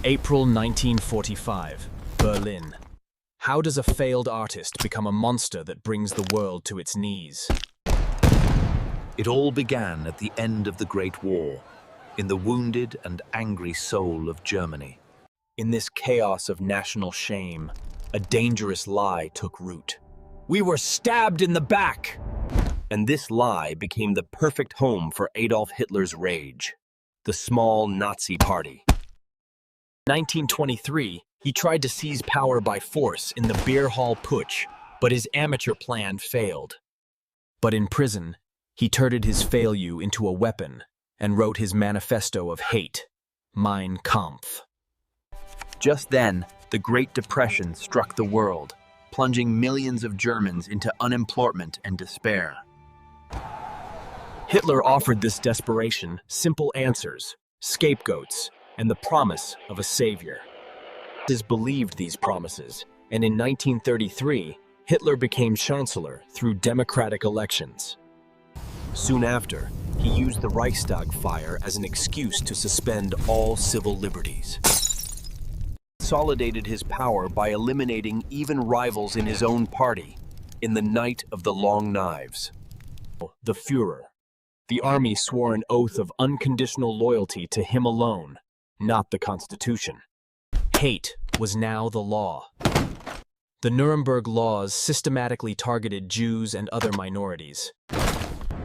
April 1945, Berlin. How does a failed artist become a monster that brings the world to its knees? It all began at the end of the Great War, in the wounded and angry soul of Germany. In this chaos of national shame, a dangerous lie took root. We were stabbed in the back! And this lie became the perfect home for Adolf Hitler's rage, the small Nazi party. In 1923, he tried to seize power by force in the beer hall putsch, but his amateur plan failed. But in prison, he turned his failure into a weapon and wrote his manifesto of hate, Mein Kampf. Just then, the Great Depression struck the world, plunging millions of Germans into unemployment and despair. Hitler offered this desperation simple answers, scapegoats, and the promise of a savior. Nazis believed these promises, and in 1933, Hitler became chancellor through democratic elections. Soon after, he used the Reichstag fire as an excuse to suspend all civil liberties. He consolidated his power by eliminating even rivals in his own party in the Night of the Long Knives. The Führer. The army swore an oath of unconditional loyalty to him alone, not the Constitution. Hate was now the law. The Nuremberg laws systematically targeted Jews and other minorities.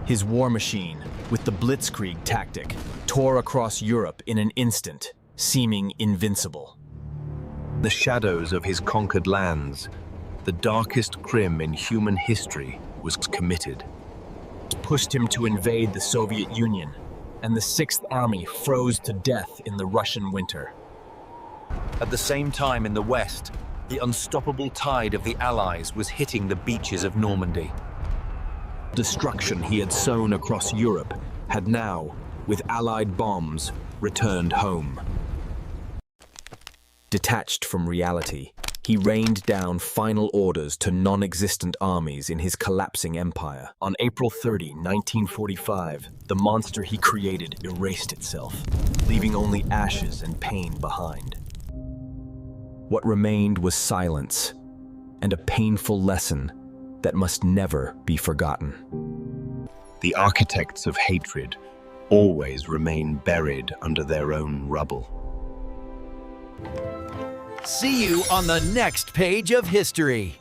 His war machine, with the Blitzkrieg tactic, tore across Europe in an instant, seeming invincible. The shadows of his conquered lands, the darkest crime in human history was committed. It pushed him to invade the Soviet Union, and the Sixth Army froze to death in the Russian winter. At the same time in the West, the unstoppable tide of the Allies was hitting the beaches of Normandy. Destruction he had sown across Europe had now, with Allied bombs, returned home. Detached from reality, he rained down final orders to non-existent armies in his collapsing empire. On April 30, 1945, the monster he created erased itself, leaving only ashes and pain behind. What remained was silence, and a painful lesson that must never be forgotten. The architects of hatred always remain buried under their own rubble. See you on the next page of history.